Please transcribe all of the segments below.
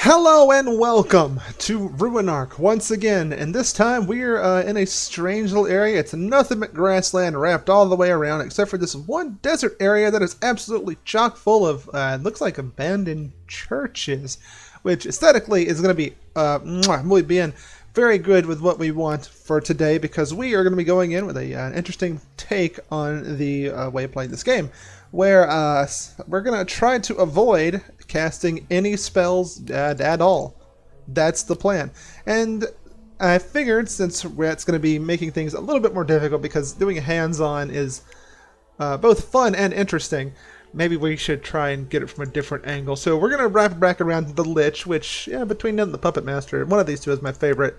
Hello and welcome to Ruinarch once again, and this time we're in a strange little area. It's nothing but grassland wrapped all the way around except for this one desert area that is absolutely chock full of, looks like abandoned churches, which aesthetically is going to be really being very good with what we want for today because we are going to be going in with an interesting take on the way of playing this game, where we're going to try to avoid casting any spells at all. That's the plan. And I figured since it's going to be making things a little bit more difficult because doing hands-on is both fun and interesting, maybe we should try and get it from a different angle. So we're going to wrap it back around the Lich, which, between them and the Puppet Master, one of these two is my favorite.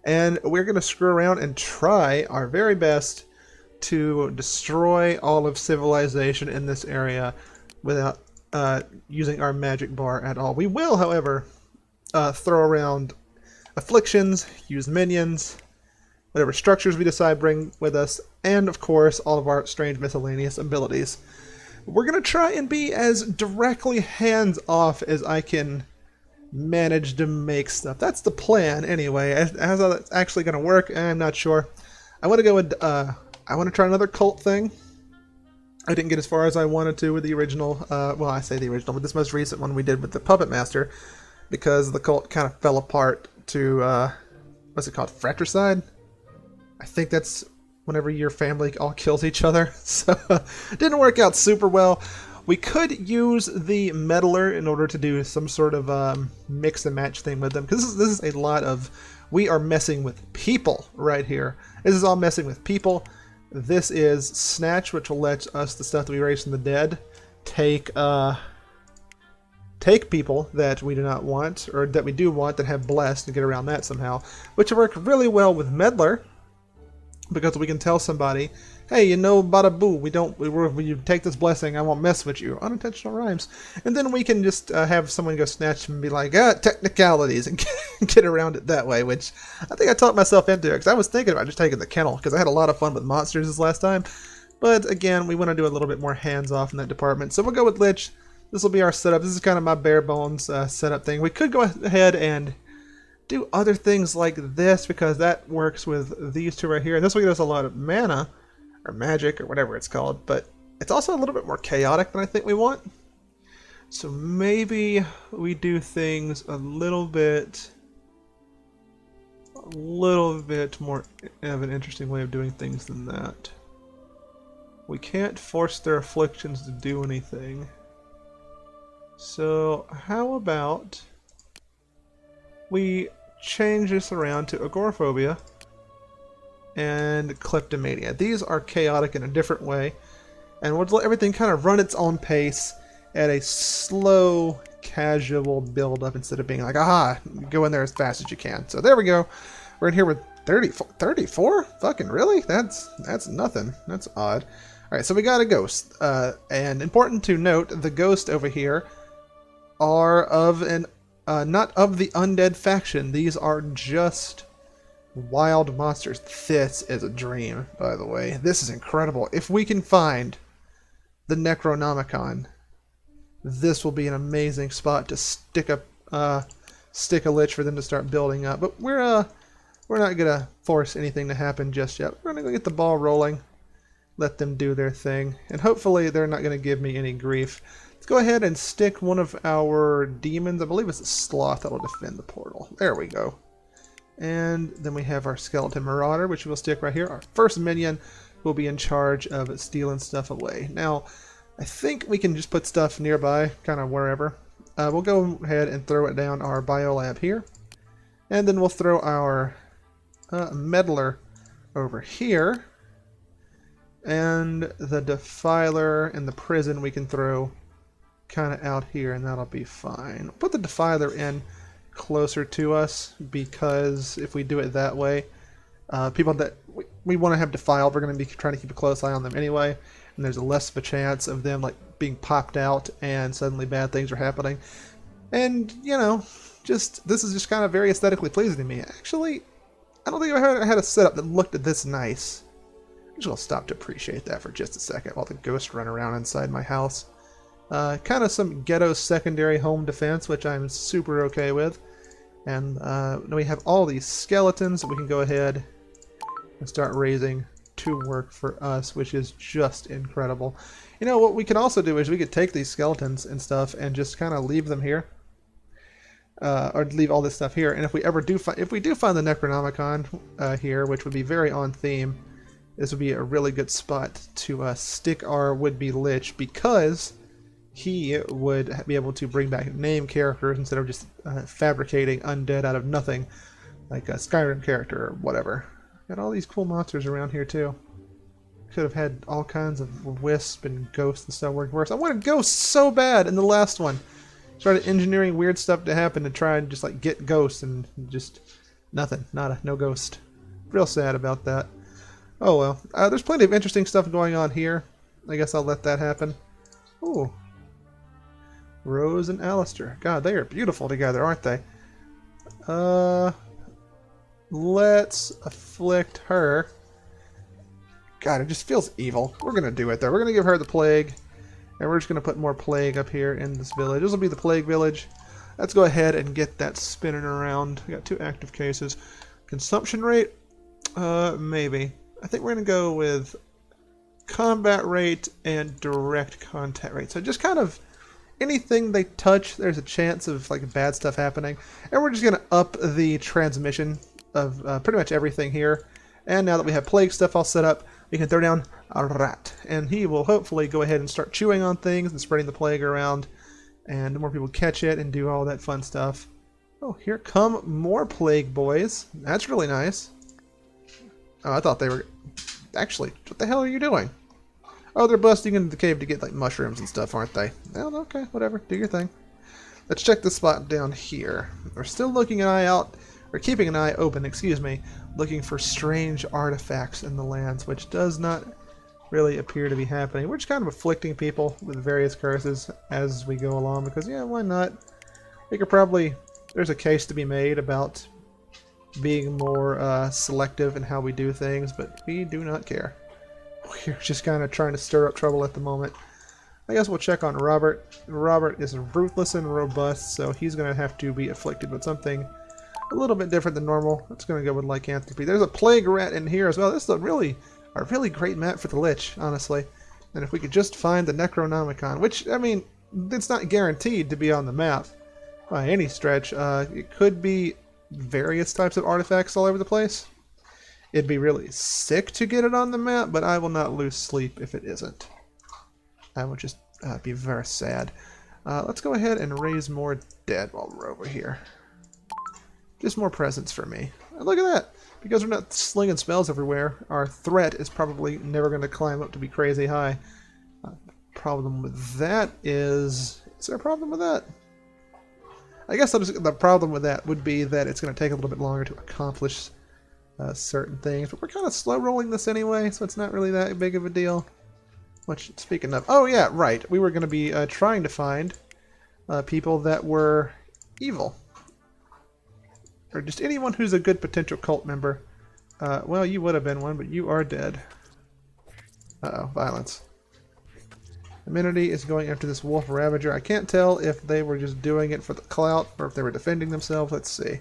And we're going to screw around and try our very best to destroy all of civilization in this area without using our magic bar at all. We will, however, throw around afflictions, use minions, whatever structures we decide bring with us, and of course all of our strange miscellaneous abilities. We're going to try and be as directly hands-off as I can manage to make stuff. That's the plan anyway. How that's actually going to work, I'm not sure. I want to go with, I want to try another cult thing. I didn't get as far as I wanted to with the original, well, I say the original, but this most recent one we did with the Puppet Master, because the cult kind of fell apart to, what's it called, fratricide? I think that's whenever your family all kills each other, so it didn't work out super well. We could use the meddler in order to do some sort of mix and match thing with them, because this is a lot of, we are messing with people right here. This is all messing with people. This is Snatch, which will let us, the stuff that we raise from the dead, take people that we do not want, or that we do want, that have blessed, and get around that somehow, which will work really well with Meddler, because we can tell somebody, hey, you know, bada boo, when you take this blessing, I won't mess with you. Unintentional rhymes. And then we can just have someone go snatch and be like, technicalities, and get around it that way, which I think I talked myself into, because I was thinking about just taking the kennel, because I had a lot of fun with monsters this last time. But again, we want to do a little bit more hands-off in that department. So we'll go with Lich. This will be our setup. This is kind of my bare bones setup thing. We could go ahead and do other things like this, because that works with these two right here. And this will get us a lot of mana, or magic, or whatever it's called, but it's also a little bit more chaotic than I think we want. So maybe we do things a little bit more of an interesting way of doing things than that. We can't force their afflictions to do anything. So how about we change this around to agoraphobia and kleptomania. These are chaotic in a different way, and we'll let everything kind of run its own pace at a slow, casual build-up instead of being like, aha, go in there as fast as you can. So there we go. We're in here with 34? Fucking really? That's nothing. That's odd. Alright, so we got a ghost. And important to note, the ghost over here are of an not of the undead faction. These are just wild monsters. This is a dream, by the way. This is incredible. If we can find the necronomicon, this will be an amazing spot to stick a lich for them to start building up. But we're not gonna force anything to happen just yet. We're gonna go get the ball rolling, let them do their thing, and hopefully they're not gonna give me any grief. Let's go ahead and stick one of our demons. I believe it's a sloth that will defend the portal. There we go. And then we have our skeleton marauder, which we'll stick right here. Our first minion will be in charge of stealing stuff away. Now, I think we can just put stuff nearby, kind of wherever. We'll go ahead and throw it down our biolab here. And then we'll throw our meddler over here. And the defiler and the prison we can throw kind of out here, and that'll be fine. Put the defiler in closer to us, because if we do it that way, people that we want to have defiled, we're going to be trying to keep a close eye on them anyway, and there's a less of a chance of them like being popped out and suddenly bad things are happening. And you know, this is just kind of very aesthetically pleasing to me. Actually, I don't think I had a setup that looked this nice. I'm just gonna stop to appreciate that for just a second while the ghosts run around inside my house. Kind of some ghetto secondary home defense, which I'm super okay with. And then we have all these skeletons that we can go ahead and start raising to work for us, which is just incredible. You know, what we can also do is we could take these skeletons and stuff and just kind of leave them here. Or leave all this stuff here, and if we do find the necronomicon here, which would be very on theme, this would be a really good spot to stick our would-be lich, because he would be able to bring back name characters instead of just fabricating undead out of nothing, like a Skyrim character or whatever. Got all these cool monsters around here too. Could have had all kinds of wisp and ghosts and stuff working for us. I wanted ghosts so bad in the last one. Started engineering weird stuff to happen to try and just like get ghosts, and just nothing, nada, no ghost. Real sad about that. Oh well. There's plenty of interesting stuff going on here. I guess I'll let that happen. Ooh. Rose and Alistair. God, they are beautiful together, aren't they? Let's afflict her. God, it just feels evil. We're gonna do it though. We're gonna give her the plague. And we're just going to put more plague up here in this village. This will be the plague village. Let's go ahead and get that spinning around. We got 2 active cases. Consumption rate? Maybe. I think we're going to go with combat rate and direct contact rate. So just kind of anything they touch, there's a chance of like bad stuff happening. And we're just going to up the transmission of pretty much everything here. And now that we have plague stuff all set up, we can throw down a rat, and he will hopefully go ahead and start chewing on things and spreading the plague around, and the more people catch it and do all that fun stuff. Oh, here come more plague boys. That's really nice. Oh, I thought they were... Actually, what the hell are you doing? Oh, they're busting into the cave to get like mushrooms and stuff, aren't they? Well, okay, whatever. Do your thing. Let's check this spot down here. We're still looking an eye out, or keeping an eye open, excuse me, looking for strange artifacts in the lands, which does not really appear to be happening. We're just kind of afflicting people with various curses as we go along, because yeah, why not? We could probably... There's a case to be made about being more selective in how we do things, but we do not care. We're just kind of trying to stir up trouble at the moment. I guess we'll check on Robert. Robert is ruthless and robust, so he's going to have to be afflicted with something a little bit different than normal. It's going to go with lycanthropy. There's a plague rat in here as well. This is a really great map for the Lich, honestly. And if we could just find the Necronomicon, which, I mean, it's not guaranteed to be on the map by any stretch. It could be various types of artifacts all over the place. It'd be really sick to get it on the map, but I will not lose sleep if it isn't. I will just be very sad. Let's go ahead and raise more dead while we're over here. Just more presents for me. And look at that! Because we're not slinging spells everywhere, our threat is probably never going to climb up to be crazy high. Problem with that is... Is there a problem with that? I guess the problem with that would be that it's going to take a little bit longer to accomplish certain things. But we're kind of slow rolling this anyway, so it's not really that big of a deal. Which, speaking of... Oh yeah, right. We were going to be trying to find people that were evil. Or just anyone who's a good potential cult member. Well, you would have been one, but you are dead. Uh-oh, violence. Amenity is going after this wolf ravager. I can't tell if they were just doing it for the clout or if they were defending themselves. Let's see.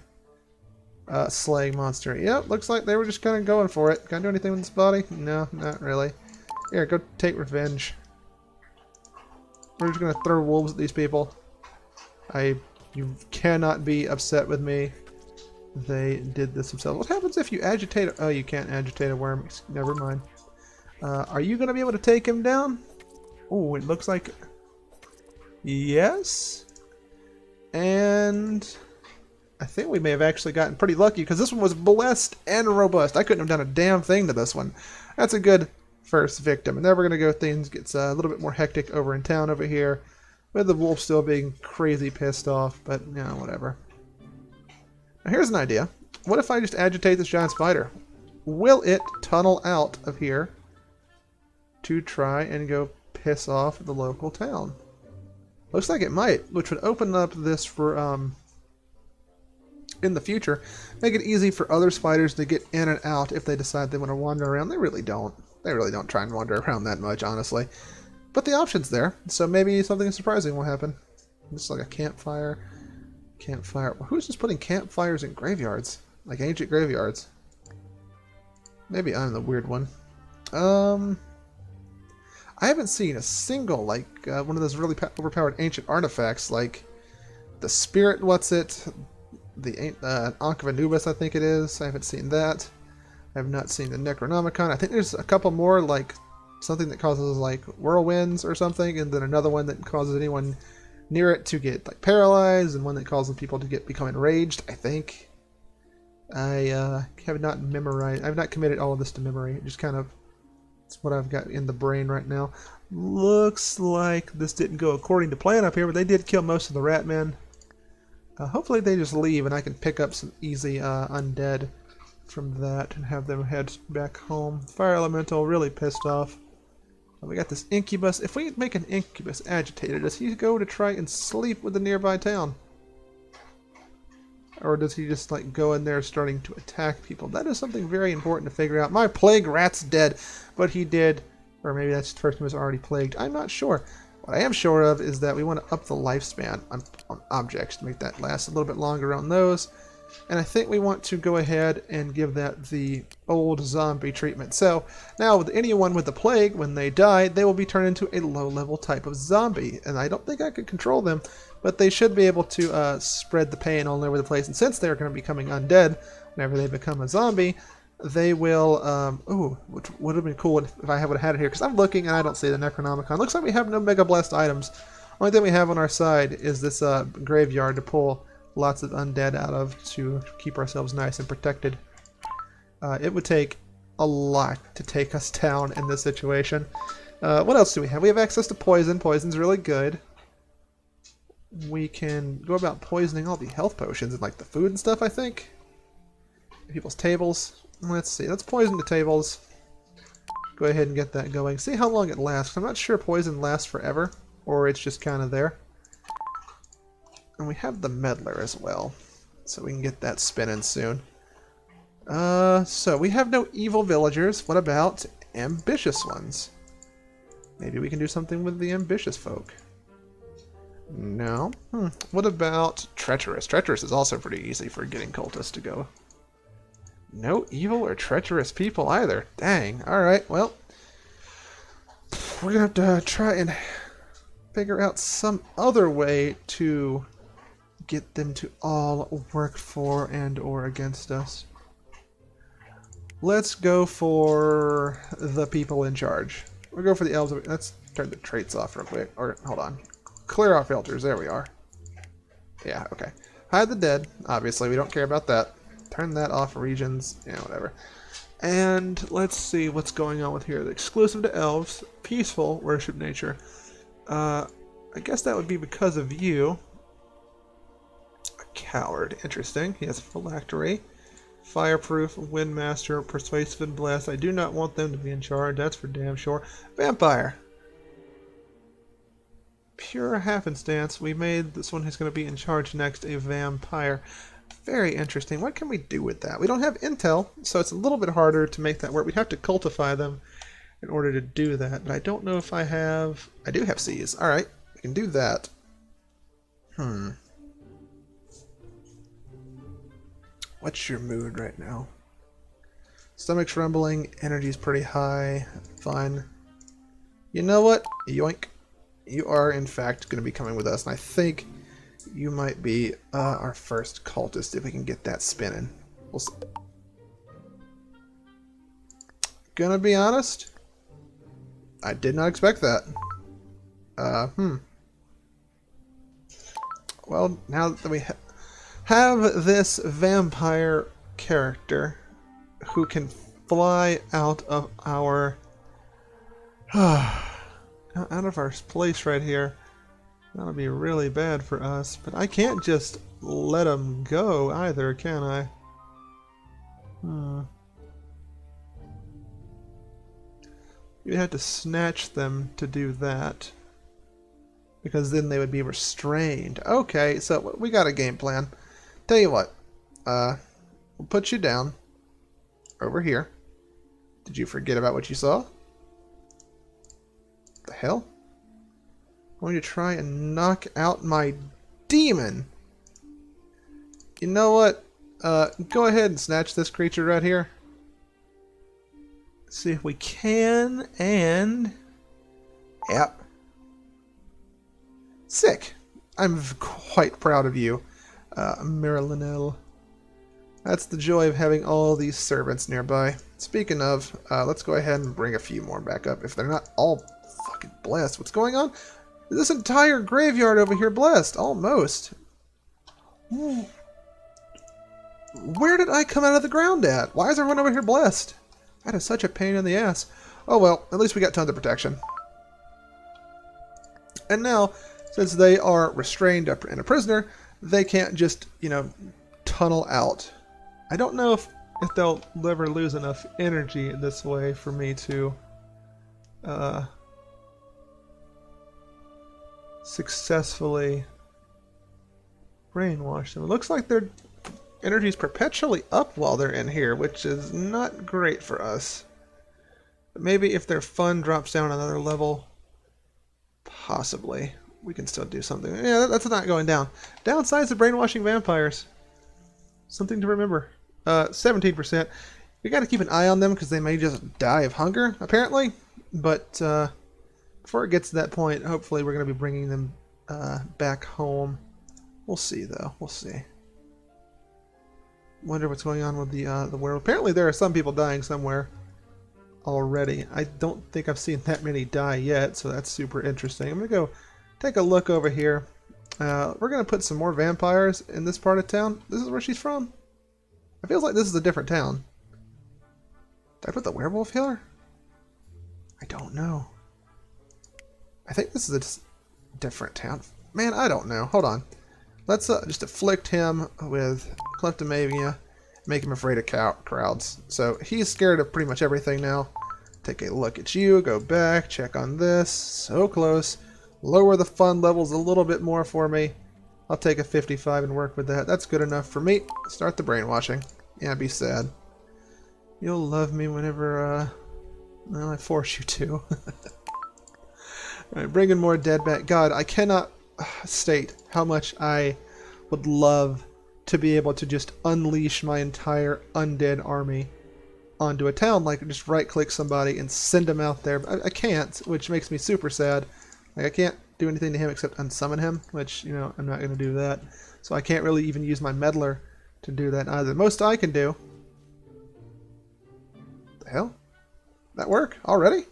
Slaying monster. Yep, looks like they were just kind of going for it. Can I do anything with this body? No, not really. Here, go take revenge. We're just going to throw wolves at these people. You cannot be upset with me. They did this themselves. What happens if you agitate... Oh, you can't agitate a worm. Never mind. Are you going to be able to take him down? Oh, it looks like... Yes? And... I think we may have actually gotten pretty lucky, because this one was blessed and robust. I couldn't have done a damn thing to this one. That's a good first victim. And then we're going to go... Things gets a little bit more hectic over in town over here, with the wolf still being crazy pissed off. But, you know, whatever. Now here's an idea. What if I just agitate this giant spider? Will it tunnel out of here to try and go piss off the local town? Looks like it might, which would open up this for, in the future, make it easy for other spiders to get in and out if they decide they want to wander around. They really don't. They really don't try and wander around that much, honestly. But the option's there, so maybe something surprising will happen. Just like a campfire. Campfire. Who's just putting campfires in graveyards? Like ancient graveyards. Maybe I'm the weird one. I haven't seen a single, like, one of those really overpowered ancient artifacts, like the Spirit, what's it? The Ankh of Anubis, I think it is. I haven't seen that. I have not seen the Necronomicon. I think there's a couple more, like something that causes, like, whirlwinds or something, and then another one that causes anyone near it to get, like, paralyzed, and one that causes people to become enraged, I think. I have not memorized. I've not committed all of this to memory. It just kind of, it's what I've got in the brain right now. Looks like this didn't go according to plan up here, but they did kill most of the rat men. Hopefully they just leave and I can pick up some easy undead from that and have them head back home. Fire elemental, really pissed off. We got this incubus. If we make an incubus agitated, does he go to try and sleep with the nearby town? Or does he just like go in there starting to attack people? That is something very important to figure out. My plague rat's dead, but he did, or maybe that's the first one was already plagued. I'm not sure. What I am sure of is that we want to up the lifespan on objects to make that last a little bit longer on those. And I think we want to go ahead and give that the old zombie treatment. So now with anyone with the plague, when they die, they will be turned into a low-level type of zombie. And I don't think I could control them, but they should be able to spread the pain all over the place. And since they're going to be becoming undead whenever they become a zombie, they will, which would have been cool if I would have had it here, because I'm looking and I don't see the Necronomicon. Looks like we have no Mega Blast items. Only thing we have on our side is this graveyard to pull lots of undead out of to keep ourselves nice and protected. It would take a lot to take us down in this situation. What else do we have? We have access to poison. Poison's really good. We can go about poisoning all the health potions and like the food and stuff, I think. People's tables. Let's see. Let's poison the tables. Go ahead and get that going. See how long it lasts. I'm not sure poison lasts forever, or it's just kind of there. And we have the meddler as well, so we can get that spinning soon. So we have no evil villagers. What about ambitious ones? Maybe we can do something with the ambitious folk. No. What about treacherous? Treacherous is also pretty easy for getting cultists to go. No evil or treacherous people either. Dang. Alright, well, we're going to have to try and figure out some other way to get them to all work for and or against us. Let's go for the people in charge. We'll go for the elves. Let's turn the traits off real quick. Or, hold on. Clear our filters. There we are. Yeah, okay. Hide the dead. Obviously, we don't care about that. Turn that off. Regions. Yeah, whatever. And let's see what's going on with here. The exclusive to elves. Peaceful. Worship nature. I guess that would be because of you. A coward. Interesting. He has phylactery. Fireproof, Windmaster, Persuasive, and Blessed. I do not want them to be in charge. That's for damn sure. Vampire. Pure happenstance. We made this one who's going to be in charge next a vampire. Very interesting. What can we do with that? We don't have intel, so it's a little bit harder to make that work. We'd have to cultify them in order to do that, but I don't know if I have... I do have C's. Alright, we can do that. What's your mood right now? Stomach's rumbling, energy's pretty high. Fine. You know what? Yoink. You are, in fact, going to be coming with us, and I think you might be our first cultist if we can get that spinning. We'll see. Gonna be honest, I did not expect that. Well, now that we have this vampire character who can fly out of our place right here. That would be really bad for us, but I can't just let him go either, can I? You'd have to snatch them to do that, because then they would be restrained. Okay, so we got a game plan. Tell you what, we'll put you down over here. Did you forget about what you saw? The hell? going to try and knock out my demon. You know what? Go ahead and snatch this creature right here. See if we can, and... Yep. Sick. I'm quite proud of you, Marilynelle. That's the joy of having all these servants nearby. Speaking of, let's go ahead and bring a few more back up. If they're not all fucking blessed. What's going on? This entire graveyard over here blessed. Almost. Ooh. Where did I come out of the ground at? Why is everyone over here blessed? That is such a pain in the ass. Oh well, at least we got tons of protection. And now, since they are restrained and a prisoner, they can't just, you know, tunnel out. I don't know if they'll ever lose enough energy this way for me to successfully brainwash them. It looks like their energy is perpetually up while they're in here, which is not great for us. But maybe if their fun drops down another level, possibly we can still do something. Yeah, that's not going down. Downsides of brainwashing vampires. Something to remember. 17%. We got to keep an eye on them because they may just die of hunger, apparently. But before it gets to that point, hopefully we're going to be bringing them back home. We'll see, though. We'll see. Wonder what's going on with the werewolf. Apparently there are some people dying somewhere already. I don't think I've seen that many die yet, so that's super interesting. I'm going to go take a look over here. We're going to put some more vampires in this part of town. This is where she's from. It feels like this is a different town. Did I put the werewolf here? I don't know. I think this is a different town. Man, I don't know. Hold on. Let's just afflict him with kleptomania, make him afraid of crowds. So he's scared of pretty much everything now. Take a look at you, go back, check on this. So close. Lower the fun levels a little bit more for me. I'll take a 55 and work with that. That's good enough for me. Start the brainwashing. Yeah, be sad. You'll love me whenever, well, I force you to. Alright, bringing more dead back. God, I cannot state how much I would love to be able to just unleash my entire undead army onto a town. Like, just right-click somebody and send them out there. I can't, which makes me super sad. Like, I can't do anything to him except unsummon him, which, you know, I'm not going to do that. So I can't really even use my meddler to do that either. Most I can do... The hell? That work? Already?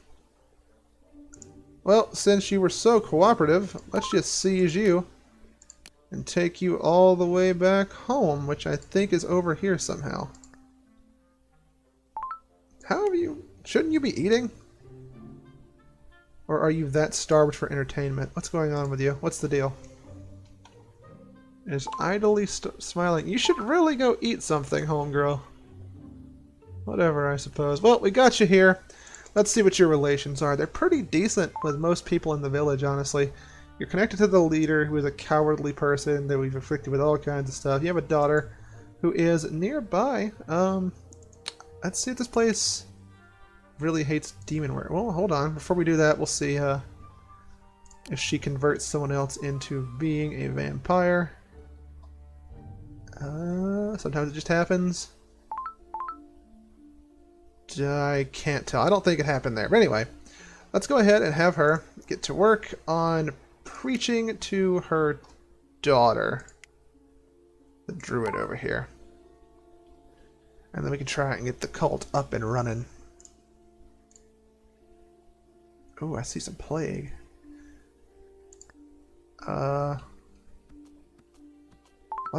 Well, since you were so cooperative, let's just seize you and take you all the way back home, which I think is over here somehow. How have you... Shouldn't you be eating? Or are you that starved for entertainment? What's going on with you? What's the deal? Is idly smiling. You should really go eat something, homegirl. Whatever, I suppose. Well, we got you here. Let's see what your relations are. They're pretty decent with most people in the village, honestly. You're connected to the leader, who is a cowardly person that we've afflicted with all kinds of stuff. You have a daughter who is nearby. Let's see if this place really hates demon work. Well, hold on. Before we do that, we'll see if she converts someone else into being a vampire. Sometimes it just happens. I can't tell. I don't think it happened there. But anyway, let's go ahead and have her get to work on preaching to her daughter, the druid over here. And then we can try and get the cult up and running. Oh, I see some plague. What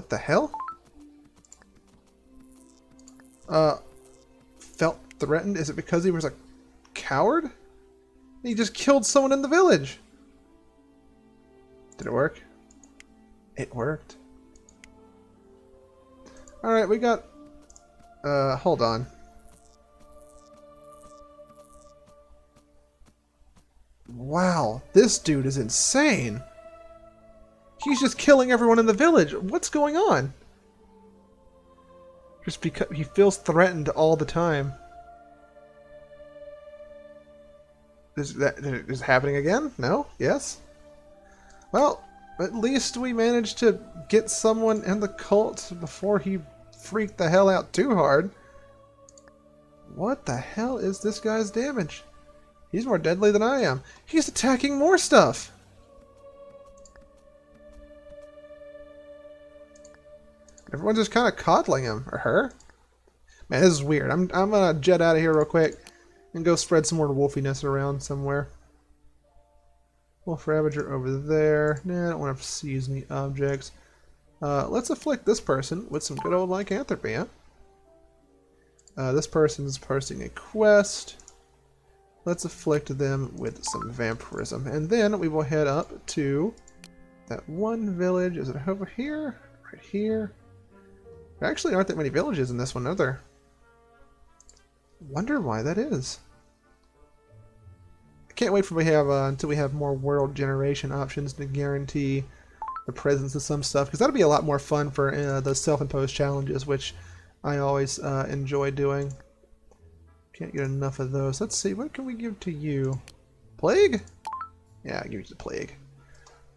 the hell? Felt threatened? Is it because he was a coward? He just killed someone in the village. Did it work? It worked. Alright, we got... hold on. Wow, this dude is insane. He's just killing everyone in the village. What's going on? Just because he feels threatened all the time. Is it happening again? No? Yes? Well, at least we managed to get someone in the cult before he freaked the hell out too hard. What the hell is this guy's damage? He's more deadly than I am. He's attacking more stuff. Everyone's just kind of coddling him, or her. Man, this is weird. I'm gonna jet out of here real quick and go spread some more wolfiness around somewhere. Wolf Ravager over there. Nah, I don't want to seize any objects. Let's afflict this person with some good old lycanthropy, huh? This person's posting a quest. Let's afflict them with some vampirism. And then we will head up to that one village. Is it over here? Right here? There actually aren't that many villages in this one, are there? Wonder why that is. I can't wait for until we have more world generation options to guarantee the presence of some stuff, because that'll be a lot more fun for the self-imposed challenges, which I always enjoy doing. Can't get enough of those. Let's see, what can we give to you? Plague? Yeah, I'll give you the plague.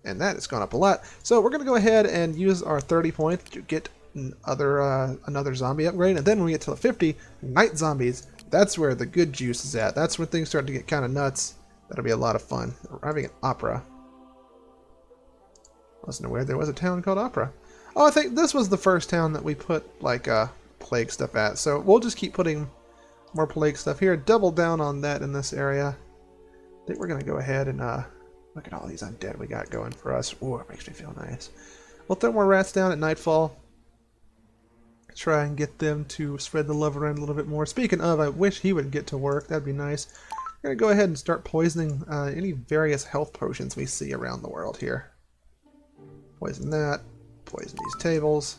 And that has gone up a lot. So we're going to go ahead and use our 30 points to get another zombie upgrade. And then when we get to the 50, night zombies. That's where the good juice is at. That's when things start to get kind of nuts. That'll be a lot of fun. We're having an opera. Wasn't aware there was a town called Opera. Oh, I think this was the first town that we put, like, plague stuff at. So we'll just keep putting more plague stuff here. Double down on that in this area. I think we're going to go ahead and look at all these undead we got going for us. Ooh, it makes me feel nice. We'll throw more rats down at nightfall. Try and get them to spread the love around a little bit more. Speaking of, I wish he would get to work. That'd be nice. We're going to go ahead and start poisoning any various health potions we see around the world here. Poison that. Poison these tables.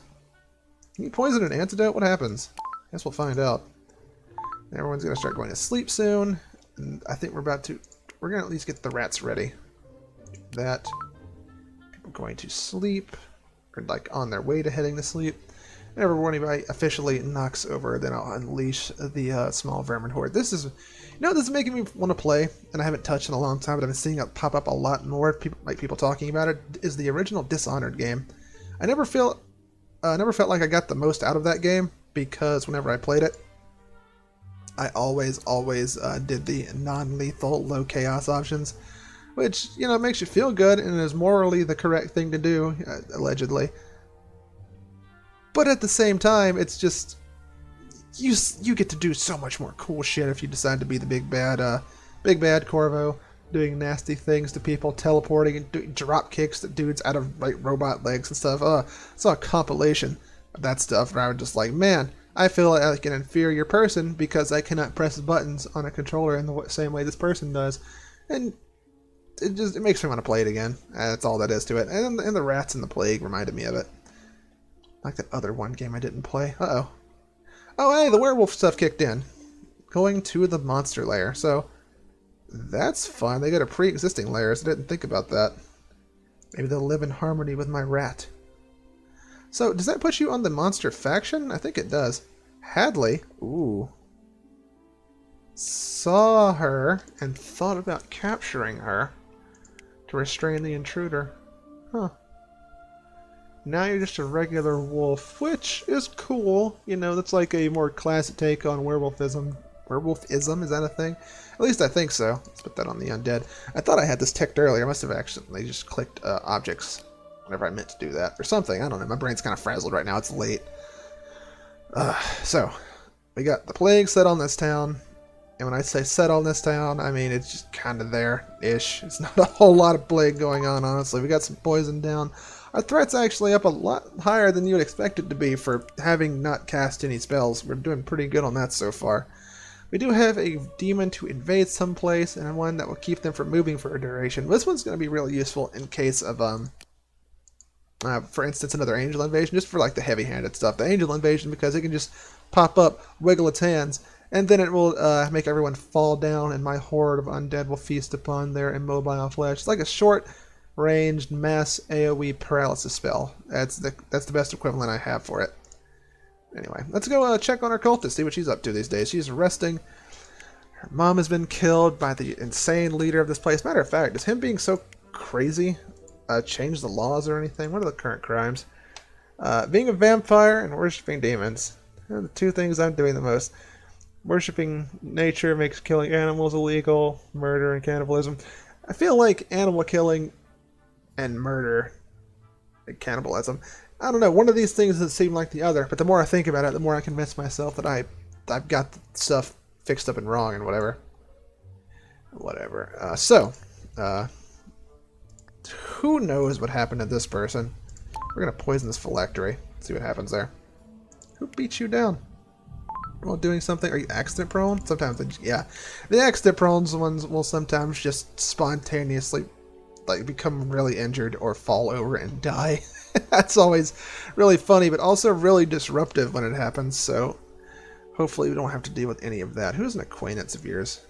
Can you poison an antidote? What happens? Guess we'll find out. Everyone's going to start going to sleep soon. And I think we're going to at least get the rats ready. Do that. People going to sleep. Or like on their way to heading to sleep. Whenever anybody officially knocks over, then I'll unleash the small vermin horde. This is, this is making me want to play, and I haven't touched in a long time, but I've been seeing it pop up a lot more. People talking about it. Is the original Dishonored game. I never felt like I got the most out of that game, because whenever I played it, I always did the non-lethal low chaos options, which makes you feel good and is morally the correct thing to do, allegedly. But at the same time, it's just you get to do so much more cool shit if you decide to be the big bad Corvo, doing nasty things to people, teleporting and doing drop kicks to dudes out of robot legs and stuff. I saw a compilation of that stuff, and I was just like, man, I feel like an inferior person because I cannot press buttons on a controller in the same way this person does, and it makes me want to play it again. That's all that is to it. And the rats and the plague reminded me of it. Like that other one game I didn't play. Uh-oh. Oh, hey, the werewolf stuff kicked in. Going to the monster lair. So, that's fun. They got a pre-existing lair, so I didn't think about that. Maybe they'll live in harmony with my rat. So, does that put you on the monster faction? I think it does. Hadley. Ooh. Saw her and thought about capturing her to restrain the intruder. Huh. Now you're just a regular wolf, which is cool. That's like a more classic take on werewolfism. Werewolfism, is that a thing? At least I think so. Let's put that on the undead. I thought I had this ticked earlier. I must have accidentally just clicked objects whenever I meant to do that. Or something. I don't know. My brain's kind of frazzled right now. It's late. So, we got the plague set on this town. And when I say set on this town, I mean it's just kind of there-ish. It's not a whole lot of plague going on, honestly. We got some poison down. Our threat's actually up a lot higher than you would expect it to be for having not cast any spells. We're doing pretty good on that so far. We do have a demon to invade someplace, and one that will keep them from moving for a duration. This one's going to be really useful in case of, for instance, another angel invasion, just for like the heavy-handed stuff. The angel invasion, because it can just pop up, wiggle its hands, and then it will make everyone fall down, and my horde of undead will feast upon their immobile flesh. It's like a short-ranged mass AoE paralysis spell. That's the best equivalent I have for it. Anyway, let's go check on our cultist, see what she's up to these days. She's resting. Her mom has been killed by the insane leader of this place. Matter of fact, is him being so crazy change the laws or anything. What are the current crimes? Being a vampire and worshipping demons. They're the two things I'm doing the most. Worshipping nature makes killing animals illegal. Murder and cannibalism. I feel like animal killing and murder and cannibalism, I don't know, one of these things doesn't seem like the other, but the more I think about it, the more I convince myself that I've got the stuff fixed up and wrong and whatever. Who knows what happened to this person? We're going to poison this phylactery. See what happens there. Who beat you down? While doing something? Are you accident prone? Sometimes, yeah. The accident prone ones will sometimes just spontaneously become really injured or fall over and die. That's always really funny, but also really disruptive when it happens, so hopefully we don't have to deal with any of that. Who's an acquaintance of yours?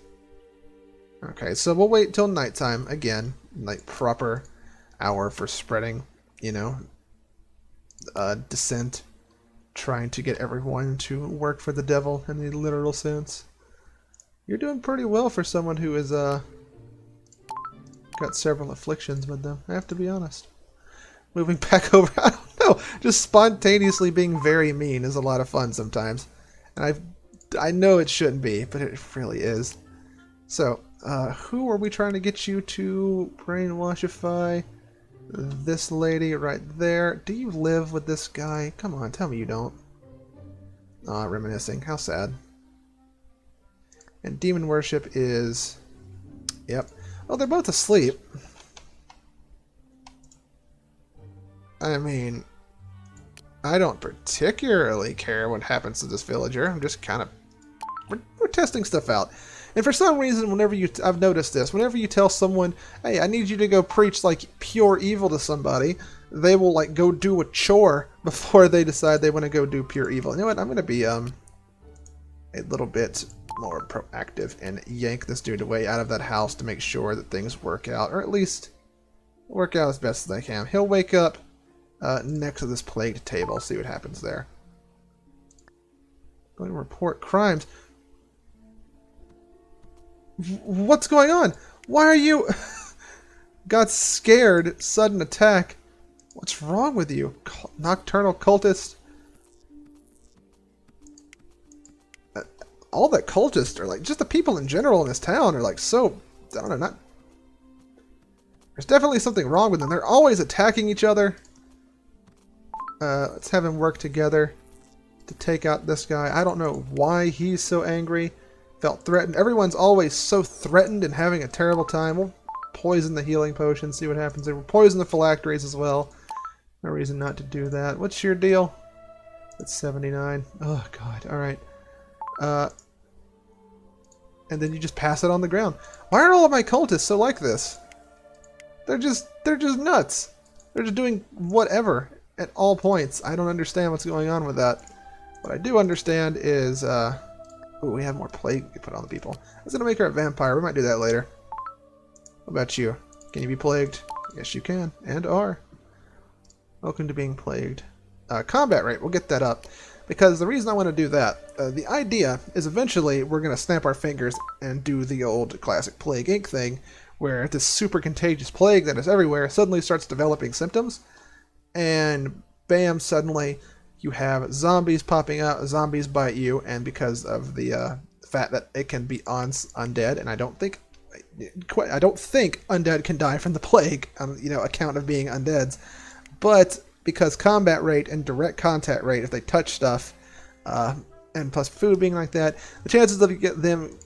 Okay, so we'll wait till nighttime again, like proper hour for spreading, you know, dissent, trying to get everyone to work for the devil in the literal sense. You're doing pretty well for someone who is got several afflictions with them, I have to be honest. Moving back over, I don't know, just spontaneously being very mean is a lot of fun sometimes. And I know it shouldn't be, but it really is. So, who are we trying to get you to brainwashify? This lady right there. Do you live with this guy? Come on, tell me you don't. Aw, reminiscing. How sad. And demon worship is... Yep. Well, they're both asleep. I mean, I don't particularly care what happens to this villager. I'm just kind of... We're testing stuff out. And for some reason, I've noticed this, whenever you tell someone, hey, I need you to go preach, like, pure evil to somebody, they will, like, go do a chore before they decide they want to go do pure evil. You know what? I'm going to be, a little bit more proactive and yank this dude away out of that house to make sure that things work out, or at least work out as best as I can. He'll wake up next to this plagued table, see what happens there. Going to report crimes. What's going on? Why are you... Got scared. Sudden attack. What's wrong with you? Nocturnal cultist. All the cultists are like... Just the people in general in this town are like so... I don't know, not... There's definitely something wrong with them. They're always attacking each other. Let's have them work together to take out this guy. I don't know why he's so angry. Felt threatened. Everyone's always so threatened and having a terrible time. We'll poison the healing potion, see what happens there. We'll poison the phylacteries as well. No reason not to do that. What's your deal? That's 79. Oh, God. Alright. And then you just pass it on the ground. Why are all of my cultists so like this? They're just nuts. They're just doing whatever at all points. I don't understand what's going on with that. What I do understand is, ooh, we have more plague we put on the people. I was gonna make her a vampire. We might do that later. What about you? Can you be plagued? Yes, you can. And are. Welcome to being plagued. Combat rate, we'll get that up. Because the reason I want to do that, the idea is eventually we're going to snap our fingers and do the old classic Plague Inc. thing, where this super contagious plague that is everywhere suddenly starts developing symptoms, and bam, suddenly you have zombies popping out, zombies bite you, and because of the fact that it can be on undead, and I don't think undead can die from the plague on account of being undeads, but because combat rate and direct contact rate, if they touch stuff, and plus food being like that, the chances of them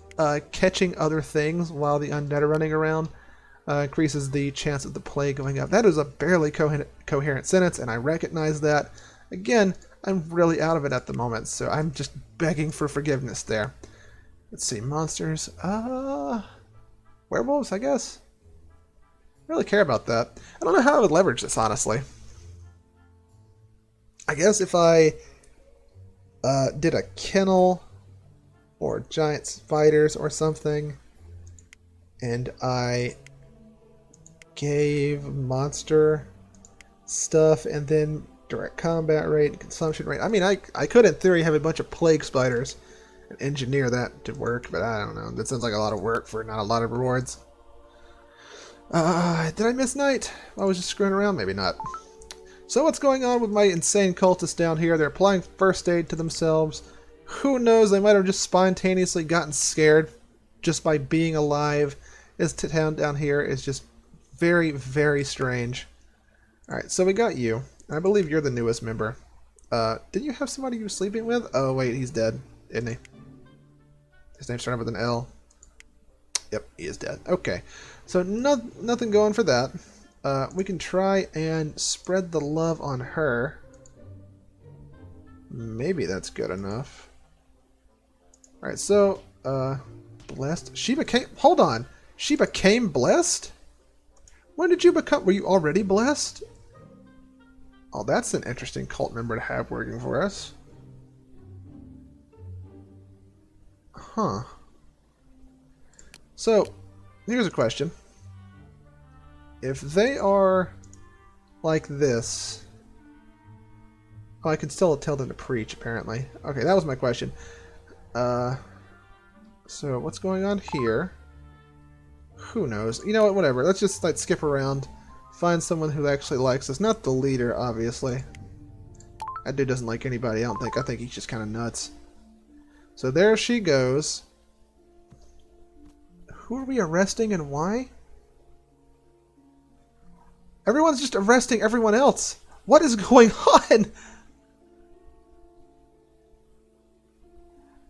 catching other things while the undead are running around increases the chance of the plague going up. That is a barely coherent sentence, and I recognize that. Again, I'm really out of it at the moment, so I'm just begging for forgiveness there. Let's see, monsters. Werewolves, I guess? I don't really care about that. I don't know how I would leverage this, honestly. I guess if I did a kennel or giant spiders or something, and I gave monster stuff and then direct combat rate, consumption rate. I mean, I could in theory have a bunch of plague spiders and engineer that to work, but I don't know. That sounds like a lot of work for not a lot of rewards. Did I miss night? I was just screwing around, maybe not. So what's going on with my insane cultists down here? They're applying first aid to themselves. Who knows, they might have just spontaneously gotten scared just by being alive. This town down here is just very, very strange. Alright, so we got you. I believe you're the newest member. Did you have somebody you were sleeping with? Oh wait, he's dead, isn't he? His name started with an L. Yep, he is dead. Okay, so nothing going for that. We can try and spread the love on her. Maybe that's good enough. Alright, so, blessed. She became, hold on. She became blessed? When did you become, were you already blessed? Oh, that's an interesting cult member to have working for us. Huh. So, here's a question. If they are like this... Oh, I can still tell them to preach, apparently. Okay, that was my question. So, what's going on here? Who knows? You know what, whatever. Let's just like skip around. Find someone who actually likes us. Not the leader, obviously. That dude doesn't like anybody, I don't think. I think he's just kind of nuts. So there she goes. Who are we arresting and why? Everyone's just arresting everyone else. What is going on?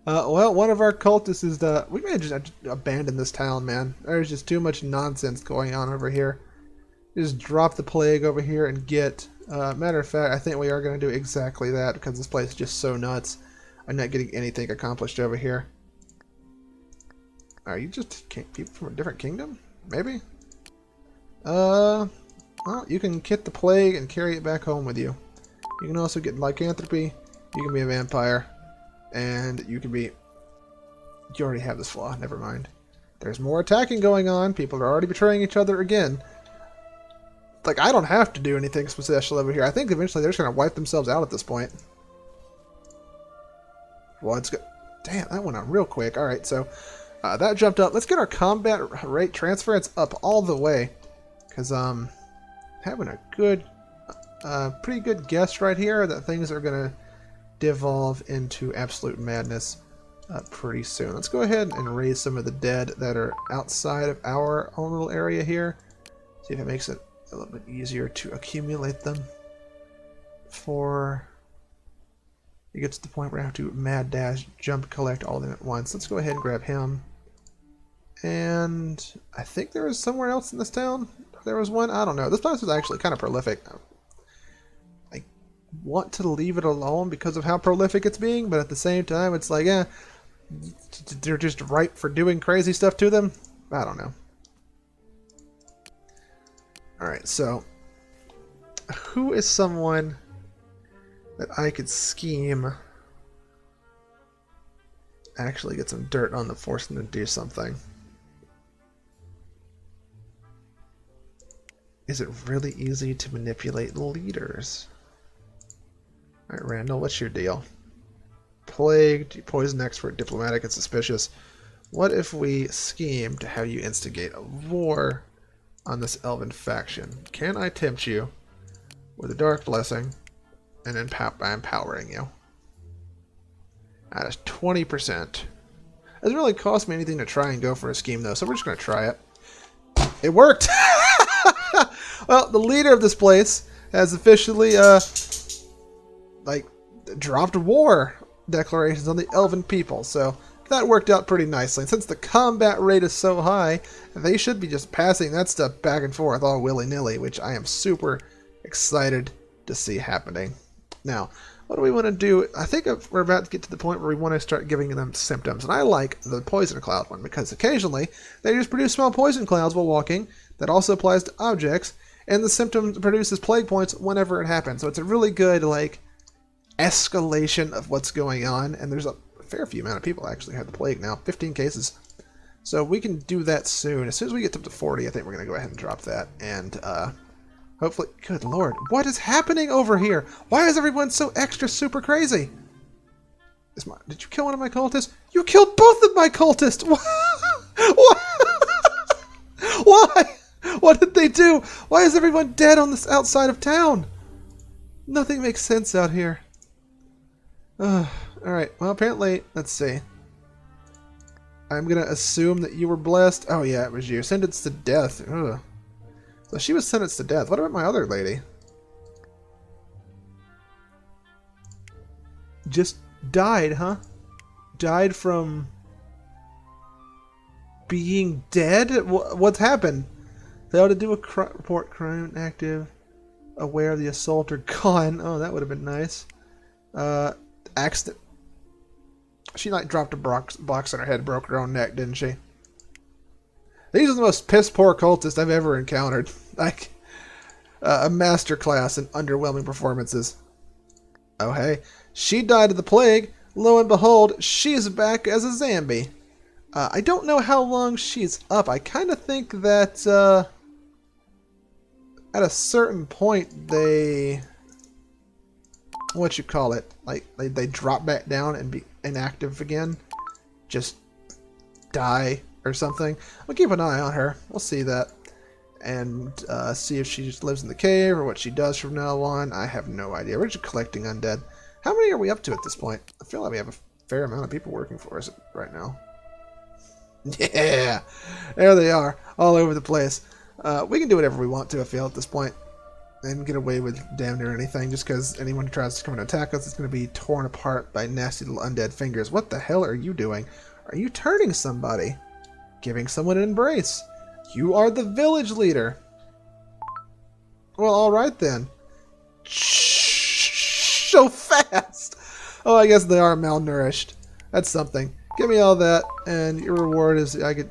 Well, one of our cultists is the... We may just abandon this town, man. There's just too much nonsense going on over here. Just drop the plague over here and get... matter of fact, I think we are going to do exactly that because this place is just so nuts. I'm not getting anything accomplished over here. Are you just people from a different kingdom? Maybe? Well, you can get the plague and carry it back home with you. You can also get lycanthropy. You can be a vampire. And you can be... You already have this flaw. Never mind. There's more attacking going on. People are already betraying each other again. Like, I don't have to do anything special over here. I think eventually they're just going to wipe themselves out at this point. Well, it's good. Damn, that went on real quick. Alright, so that jumped up. Let's get our combat rate transference up all the way. Because, having a good, pretty good guess right here that things are going to devolve into absolute madness pretty soon. Let's go ahead and raise some of the dead that are outside of our own little area here. See if it makes it a little bit easier to accumulate them for it gets to the point where I have to mad dash, jump, collect all of them at once. Let's go ahead and grab him. And I think there was somewhere else in this town. There was one. I don't know. This place was actually kind of prolific. I want to leave it alone because of how prolific it's being, but at the same time, it's like, they're just ripe for doing crazy stuff to them. I don't know. Alright, so who is someone that I could scheme actually get some dirt on them, force them to do something? Is it really easy to manipulate leaders? Alright, Randall, what's your deal? Plagued, poison expert, diplomatic, and suspicious. What if we scheme to have you instigate a war on this elven faction? Can I tempt you with a dark blessing and by empowering you? That is 20%. It doesn't really cost me anything to try and go for a scheme, though, so we're just going to try it. It worked! Well, the leader of this place has officially, dropped war declarations on the elven people, so that worked out pretty nicely. And since the combat rate is so high, they should be just passing that stuff back and forth all willy-nilly, which I am super excited to see happening. Now, what do we want to do? I think we're about to get to the point where we want to start giving them symptoms, and I like the poison cloud one because occasionally they just produce small poison clouds while walking. That also applies to objects, and the symptom produces plague points whenever it happens. So it's a really good, escalation of what's going on, and there's a fair few amount of people actually have the plague now, 15 cases. So we can do that soon. As soon as we get up to 40, I think we're going to go ahead and drop that, and hopefully, good lord, what is happening over here? Why is everyone so extra super crazy? Did you kill one of my cultists? You killed both of my cultists! Why? What did they do? Why is everyone dead on this outside of town? Nothing makes sense out here. Alright, well apparently, let's see. I'm gonna assume that you were blessed. Oh yeah, it was you. Sentenced to death. Ugh. So she was sentenced to death. What about my other lady? Just died, huh? Died from being dead? What's happened? Failed to do a report crime active. Aware of the assault or gone. Oh, that would have been nice. Accident. She like dropped a box on her head, broke her own neck, didn't she? These are the most piss poor cultists I've ever encountered. Like a masterclass in underwhelming performances. Oh hey, she died of the plague. Lo and behold, she's back as a zombie. I don't know how long she's up. I kind of think that at a certain point they, what you call it, like they drop back down and be inactive again, just die or something. We'll keep an eye on her. We'll see that and see if she just lives in the cave or what she does from now on. I have no idea. We're just collecting undead. How many are we up to at this point? I feel like we have a fair amount of people working for us right now. Yeah, there they are, all over the place. We can do whatever we want to, I feel, at this point, and get away with damn near anything, just because anyone who tries to come and attack us is going to be torn apart by nasty little undead fingers. What the hell are you doing? Are you turning somebody? Giving someone an embrace? You are the village leader. Well, alright then. Shh, so fast! Oh, I guess they are malnourished. That's something. Give me all that, and your reward is I get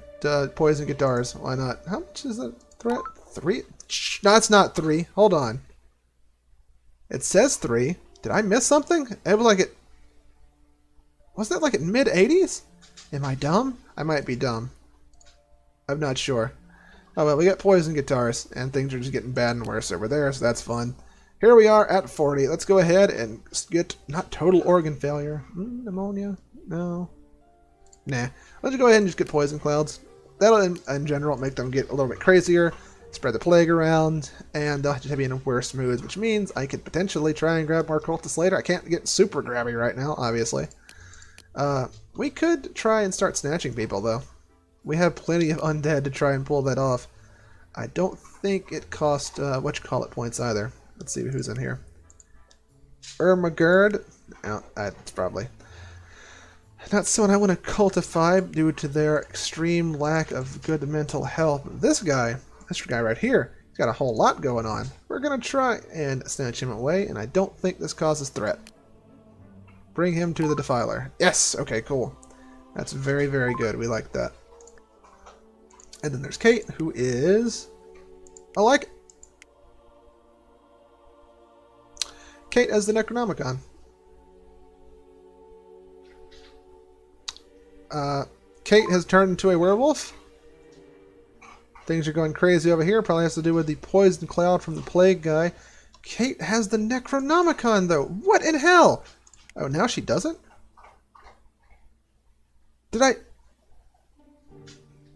poison guitars. Why not? How much is that threat? 3? Shh, no, it's not 3. Hold on. It says 3. Did I miss something? It was like it... Was that like at mid-80s? Am I dumb? I might be dumb. I'm not sure. Oh well, we got poison guitars, and things are just getting bad and worse over there, so that's fun. Here we are at 40. Let's go ahead and get... Not total organ failure. Pneumonia? No. Nah. Let's go ahead and just get poison clouds. That'll, in general, make them get a little bit crazier, spread the plague around, and they'll just be in worse moods, which means I could potentially try and grab more cultists later. I can't get super grabby right now, obviously. We could try and start snatching people, though. We have plenty of undead to try and pull that off. I don't think it cost, points either. Let's see who's in here. Ermagerd. Oh, that's probably... Not someone I want to cultify due to their extreme lack of good mental health. This guy right here, he's got a whole lot going on. We're going to try and snatch him away, and I don't think this causes threat. Bring him to the Defiler. Yes! Okay, cool. That's very, very good. We like that. And then there's Kate, who is... I like it. Kate as the Necronomicon. Kate has turned into a werewolf. Things are going crazy over here. Probably has to do with the poison cloud from the plague guy. Kate has the Necronomicon, though. What in hell? Oh, now she doesn't? Did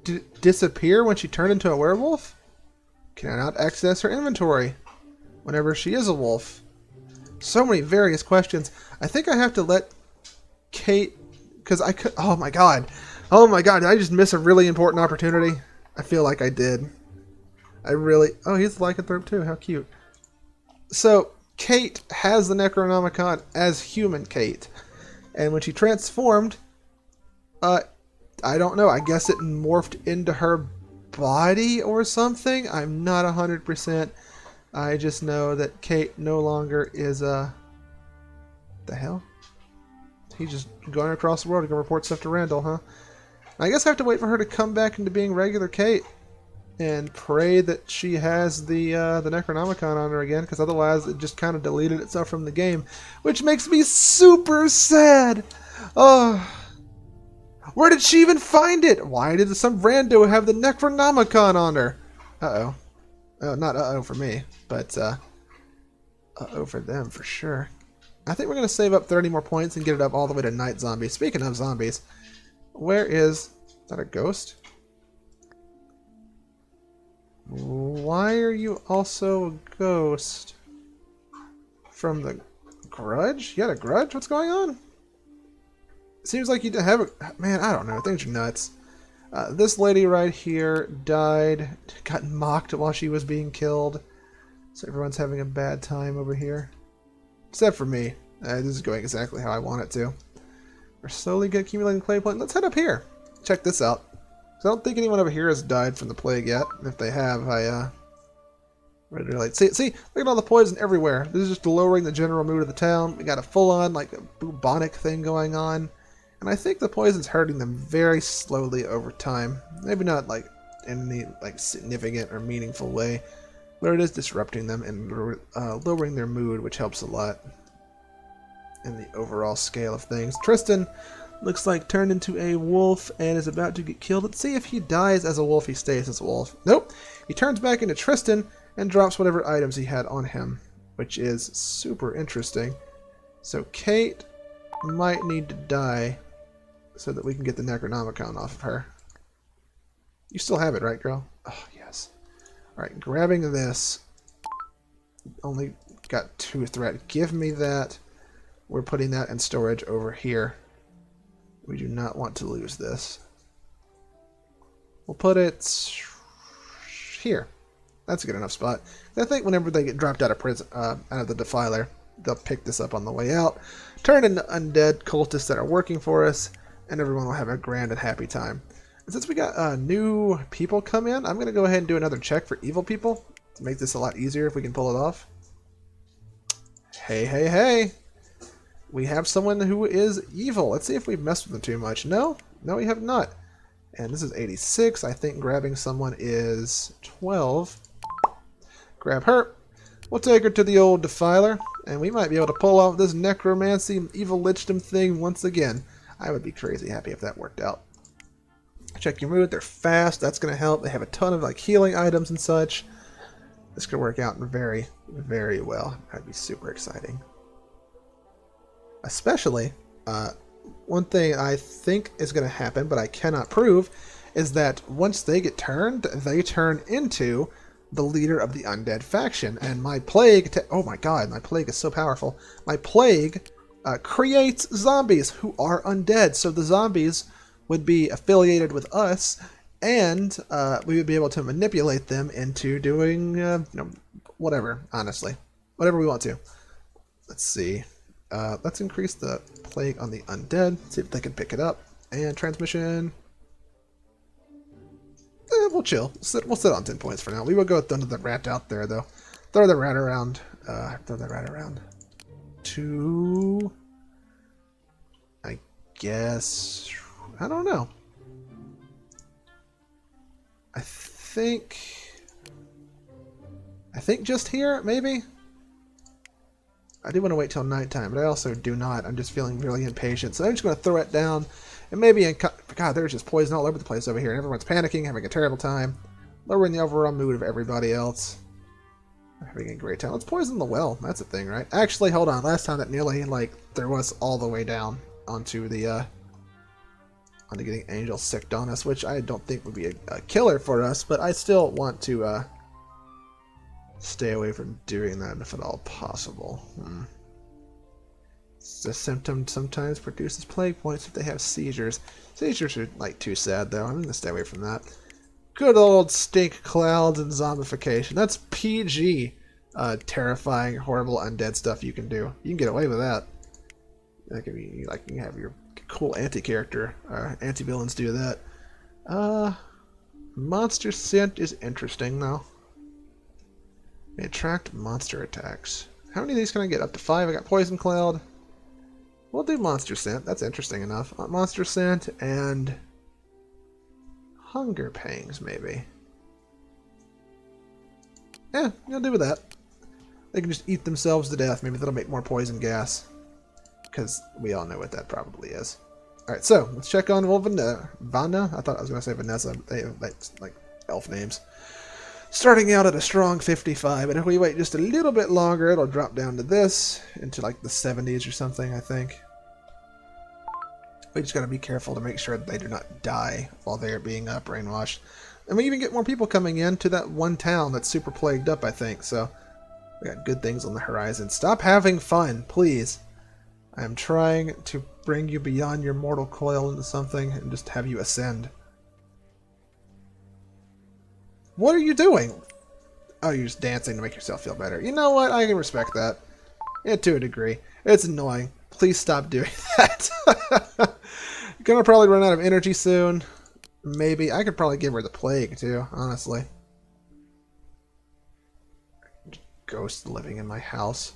it disappear when she turned into a werewolf? Cannot access her inventory whenever she is a wolf. So many various questions. I think I have to let Kate... Because I could... Oh my god. Oh my god. Did I just miss a really important opportunity? I feel like I did. I really... Oh, he's a lycanthrope too. How cute. So, Kate has the Necronomicon as human Kate. And when she transformed... I don't know. I guess it morphed into her body or something? I'm not 100%. I just know that Kate no longer is the hell? He's just going across the world to go report stuff to Randall, huh? I guess I have to wait for her to come back into being regular Kate and pray that she has the Necronomicon on her again, because otherwise it just kind of deleted itself from the game, which makes me super sad. Oh, where did she even find it? Why did some rando have the Necronomicon on her? Uh-oh. Oh, not uh-oh for me, but uh-oh for them for sure. I think we're going to save up 30 more points and get it up all the way to Night Zombie. Speaking of zombies, where is that a ghost? Why are you also a ghost? From the grudge? You got a grudge? What's going on? Seems like you didn't have a... Man, I don't know. Things are nuts. This lady right here died, got mocked while she was being killed. So everyone's having a bad time over here. Except for me. This is going exactly how I want it to. We're slowly accumulating clay plate. Let's head up here. Check this out. So I don't think anyone over here has died from the plague yet. If they have, ready to relate. See, look at all the poison everywhere. This is just lowering the general mood of the town. We got a full-on, like, a bubonic thing going on. And I think the poison's hurting them very slowly over time. Maybe not, like, in any, like, significant or meaningful way. But it is disrupting them and lowering their mood, which helps a lot in the overall scale of things. Tristan looks like turned into a wolf and is about to get killed. Let's see if he dies as a wolf, he stays as a wolf. Nope. He turns back into Tristan and drops whatever items he had on him, which is super interesting. So Kate might need to die so that we can get the necronomicon off of her. You still have it, right, girl? Oh, yes. Alright, grabbing this. Only got 2 threat. Give me that. We're putting that in storage over here. We do not want to lose this. We'll put it here. That's a good enough spot. I think whenever they get dropped out of prison, out of the defiler, they'll pick this up on the way out, turn into undead cultists that are working for us, and everyone will have a grand and happy time. And since we got new people come in, I'm going to go ahead and do another check for evil people to make this a lot easier if we can pull it off. Hey, hey, hey! We have someone who is evil. Let's see if we've messed with them too much. No, we have not. And this is 86. I think grabbing someone is 12. Grab her. We'll take her to the old defiler, and we might be able to pull off this necromancy evil lichdom thing once again. I would be crazy happy if that worked out. Check your mood. They're fast. That's going to help. They have a ton of like healing items and such. This could work out very, very well. That'd be super exciting. Especially, one thing I think is going to happen, but I cannot prove, is that once they get turned, they turn into the leader of the undead faction. And my plague, oh my god, my plague is so powerful. My plague creates zombies who are undead. So the zombies would be affiliated with us, and we would be able to manipulate them into doing, whatever, honestly. Whatever we want to. Let's see. Let's increase the plague on the undead. See if they can pick it up. And transmission. We'll chill. We'll sit on 10 points for now. We will go with the rat out there, though. Throw the rat around. Throw the rat around. 2. I guess. I don't know. I think just here, maybe? I do want to wait till nighttime, but I also do not. I'm just feeling really impatient. So I'm just going to throw it down. And maybe, God, there's just poison all over the place over here. And everyone's panicking, having a terrible time. Lowering the overall mood of everybody else. Having a great time. Let's poison the well. That's a thing, right? Actually, hold on. Last time that nearly, threw us all the way down onto the, onto getting Angel sicked on us, which I don't think would be a killer for us, but I still want to, stay away from doing that if at all possible. The symptom sometimes produces plague points if they have seizures. Seizures are too sad though. I'm gonna stay away from that. Good old stink clouds and zombification. That's PG. Terrifying, horrible, undead stuff you can do. You can get away with that. That could be you can have your cool anti-character, anti-villains do that. Monster scent is interesting though. They attract monster attacks. How many of these can I get? Up to 5. I got Poison Cloud. We'll do Monster Scent. That's interesting enough. Monster Scent and Hunger Pangs, maybe. Yeah, I'll do with that. They can just eat themselves to death. Maybe that'll make more poison gas. Because we all know what that probably is. Alright, so let's check on Vanna. I thought I was going to say Vanessa. They have like elf names. Starting out at a strong 55, and if we wait just a little bit longer, it'll drop down to this, into like the 70s or something, I think. We just gotta be careful to make sure that they do not die while they are being brainwashed. And we even get more people coming in to that one town that's super plagued up, I think. So we got good things on the horizon. Stop having fun, please. I am trying to bring you beyond your mortal coil into something and just have you ascend. What are you doing? Oh, you're just dancing to make yourself feel better. You know what? I can respect that. Yeah, to a degree. It's annoying. Please stop doing that. Gonna probably run out of energy soon. Maybe. I could probably give her the plague, too, honestly. Ghost living in my house.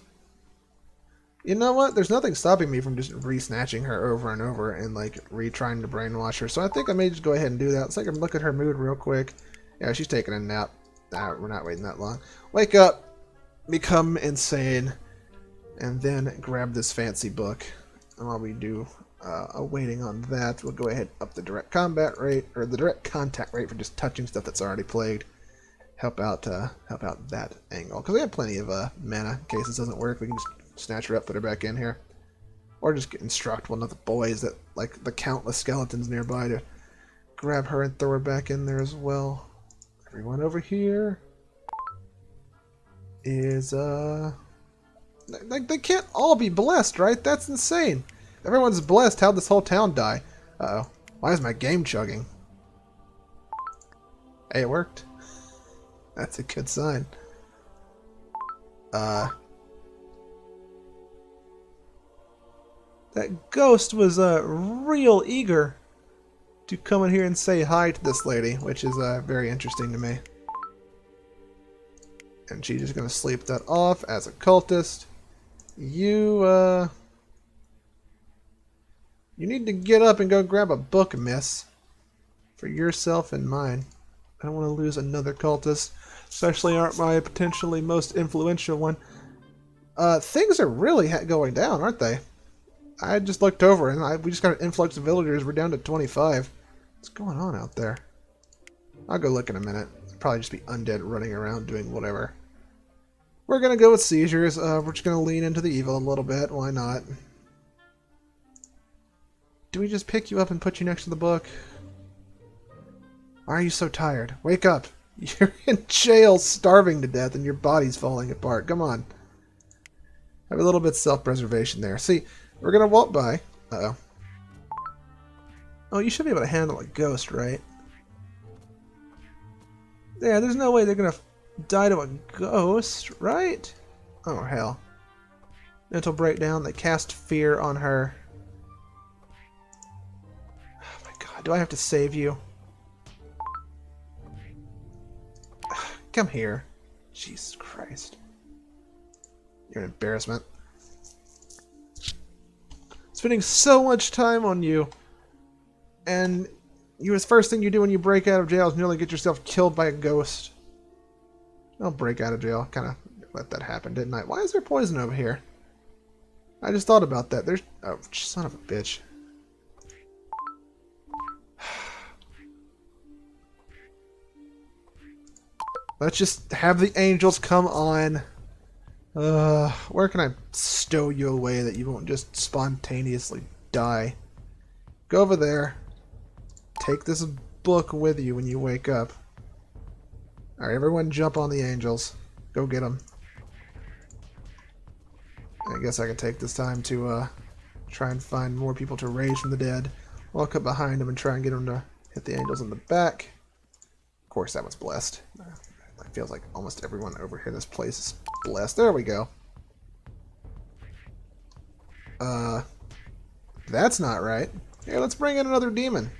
You know what? There's nothing stopping me from just re-snatching her over and over and, like, re-trying to brainwash her. So I think I may just go ahead and do that. So I can look at her mood real quick. Yeah, she's taking a nap. Nah, we're not waiting that long. Wake up, become insane, and then grab this fancy book. And while we do waiting on that, we'll go ahead and up the direct combat rate, or the direct contact rate for just touching stuff that's already plagued. Help out that angle. Because we have plenty of mana in case this doesn't work. We can just snatch her up, put her back in here. Or just instruct one of the boys that, like, the countless skeletons nearby to grab her and throw her back in there as well. Everyone over here is, like, they can't all be blessed, right? That's insane. If everyone's blessed, how'd this whole town die? Uh-oh. Why is my game chugging? Hey, it worked. That's a good sign. That ghost was real eager to come in here and say hi to this lady, which is very interesting to me. And she's just going to sleep that off as a cultist. You need to get up and go grab a book, miss. For yourself and mine. I don't want to lose another cultist, especially my potentially most influential one. Things are really going down, aren't they? I just looked over and we just got an influx of villagers. We're down to 25. What's going on out there? I'll go look in a minute. It'll probably just be undead running around doing whatever. We're going to go with seizures. We're just going to lean into the evil a little bit. Why not? Do we just pick you up and put you next to the book? Why are you so tired? Wake up. You're in jail starving to death and your body's falling apart. Come on. Have a little bit of self-preservation there. See, we're going to walk by. Uh-oh. Oh, you should be able to handle a ghost, right? Yeah, there's no way they're going to die to a ghost, right? Oh, hell. Mental breakdown. They cast fear on her. Oh, my God. Do I have to save you? Come here. Jesus Christ. You're an embarrassment. Spending so much time on you, and the first thing you do when you break out of jail is nearly get yourself killed by a ghost. I'll break out of jail. Kind of let that happen, didn't I? Why is there poison over here? I just thought about that. There's... Oh, son of a bitch. Let's just have the angels come on. Where can I stow you away that you won't just spontaneously die? Go over there. Take this book with you when you wake up. Alright, everyone jump on the angels. Go get them. I guess I can take this time to try and find more people to raise from the dead. Walk up behind them and try and get them to hit the angels in the back. Of course, that one's blessed. It feels like almost everyone over here in this place is blessed. There we go. That's not right. Here, let's bring in another demon.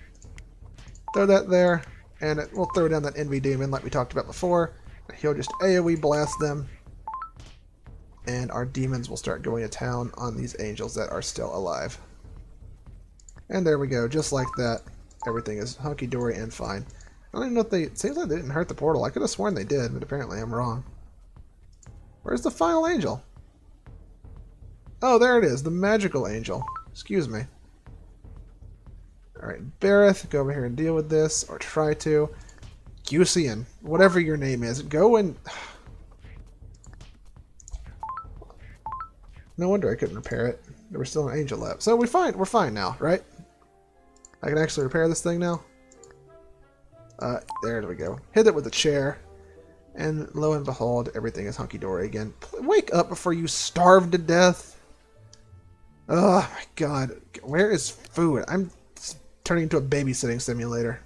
Throw that there, and we'll throw down that envy demon like we talked about before. He'll just AoE blast them, and our demons will start going to town on these angels that are still alive. And there we go, just like that. Everything is hunky-dory and fine. I don't even know if it seems like they didn't hurt the portal. I could have sworn they did, but apparently I'm wrong. Where's the final angel? Oh, there it is, the magical angel. Excuse me. Alright, Bareth, go over here and deal with this, or try to. Gusian, whatever your name is, go and... No wonder I couldn't repair it. There was still an angel left. So we're fine now, right? I can actually repair this thing now? There we go. Hit it with a chair. And lo and behold, everything is hunky-dory again. Wake up before you starve to death. Oh my god. Where is food? I'm turning into a babysitting simulator.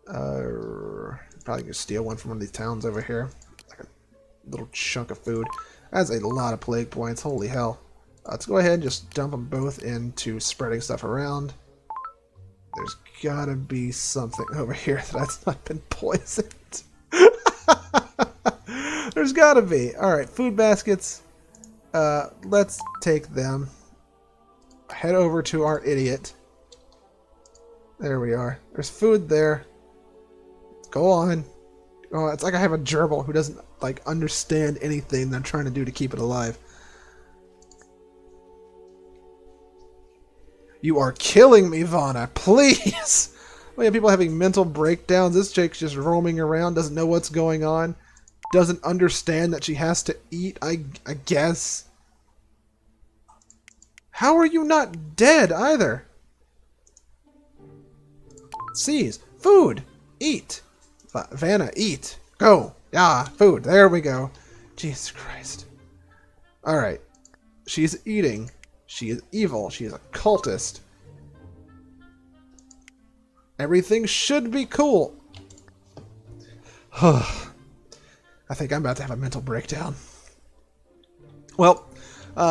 Probably gonna steal one from one of these towns over here. Like a little chunk of food. That's a lot of plague points. Holy hell. Let's go ahead and just dump them both into spreading stuff around. There's gotta be something over here that has not been poisoned. There's gotta be. Alright, food baskets. Let's take them. Head over to our idiot. There we are. There's food there. Go on. Oh, it's like I have a gerbil who doesn't, like, understand anything that I'm trying to do to keep it alive. You are killing me, Vana. Please! We have people having mental breakdowns. This chick's just roaming around, doesn't know what's going on. Doesn't understand that she has to eat, I guess. How are you not dead, either? Seize. Food. Eat. Vanna, eat. Go. Ah, food. There we go. Jesus Christ. Alright. She's eating. She is evil. She is a cultist. Everything should be cool. I think I'm about to have a mental breakdown. Well,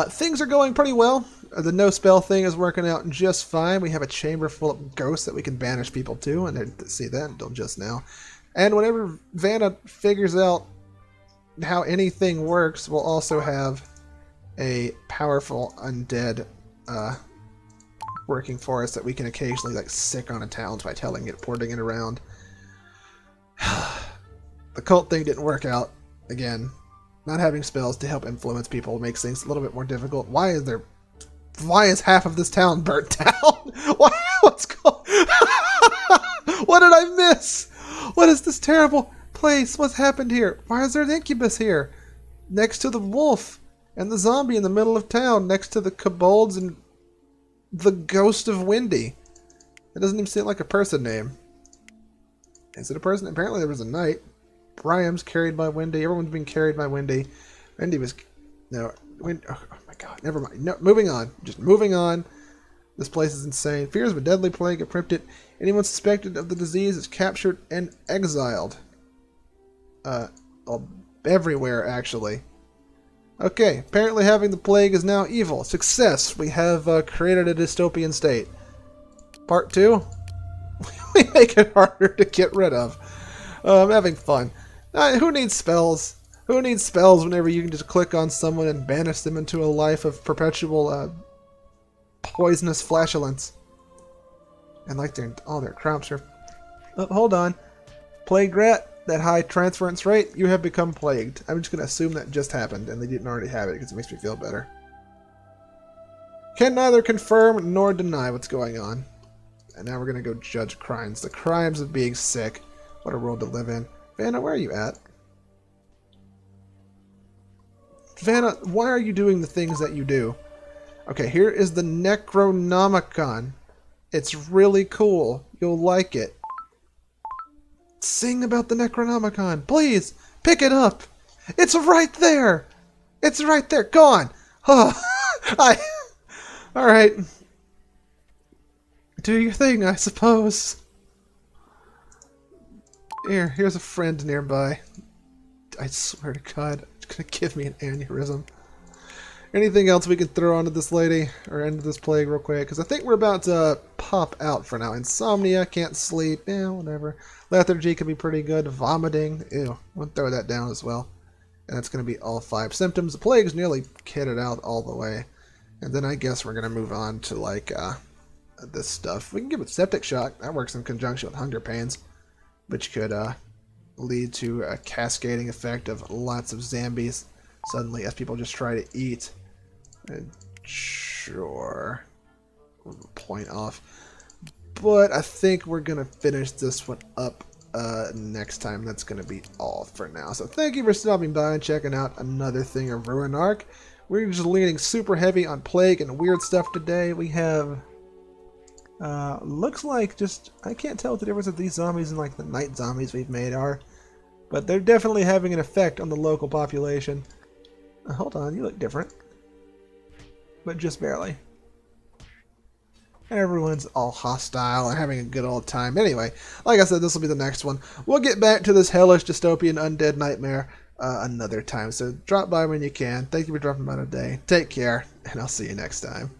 things are going pretty well. The no spell thing is working out just fine. We have a chamber full of ghosts that we can banish people to, and I didn't see that until just now. And whenever Vanna figures out how anything works, we'll also have a powerful undead working for us that we can occasionally like sick on a town by telling it, porting it around. The cult thing didn't work out. Again, not having spells to help influence people makes things a little bit more difficult. Why is half of this town burnt down? What's going? What did I miss? What is this terrible place? What's happened here? Why is there an incubus here? Next to the wolf and the zombie in the middle of town, next to the kobolds and the ghost of Wendy. It doesn't even seem like a person name. Is it a person? Apparently there was a knight. Briam's carried by Wendy. Everyone's being carried by Wendy. Wendy was... No. Oh my god. Never mind. No, moving on. Just moving on. This place is insane. Fears of a deadly plague have pricked it. Anyone suspected of the disease is captured and exiled. Everywhere, actually. Okay. Apparently having the plague is now evil. Success. We have created a dystopian state. Part 2? We make it harder to get rid of. I'm having fun. Who needs spells? Who needs spells whenever you can just click on someone and banish them into a life of perpetual poisonous flatulence? And like all their crops are... Oh, hold on. Plagued rat, that high transference rate, you have become plagued. I'm just going to assume that just happened and they didn't already have it because it makes me feel better. Can neither confirm nor deny what's going on. And now we're going to go judge crimes. The crimes of being sick. What a world to live in. Vanna, where are you at? Vanna, why are you doing the things that you do? Okay, here is the necronomicon. It's really cool. You'll like it. Sing about the necronomicon. Please, pick it up. It's right there. It's right there. Go on. Oh, Alright. Do your thing, I suppose. Here's a friend nearby. I swear to God, it's gonna give me an aneurysm. Anything else we can throw onto this lady or into this plague real quick? Because I think we're about to pop out for now. Insomnia, can't sleep, whatever. Lethargy could be pretty good. Vomiting, ew. We'll throw that down as well. And that's going to be all 5 symptoms. The plague's nearly kitted out all the way. And then I guess we're going to move on to like this stuff. We can give it septic shock. That works in conjunction with hunger pains, which could lead to a cascading effect of lots of zombies suddenly as people just try to eat. And sure, point off. But I think we're going to finish this one up next time. That's going to be all for now. So thank you for stopping by and checking out another thing of Ruinarch. We're just leaning super heavy on plague and weird stuff today. We have Looks like just, I can't tell what the difference of these zombies and like the night zombies we've made are, but they're definitely having an effect on the local population. Hold on, you look different, but just barely. Everyone's all hostile and having a good old time. Anyway, like I said, this will be the next one. We'll get back to this hellish dystopian undead nightmare another time. So drop by when you can. Thank you for dropping by today. Take care, and I'll see you next time.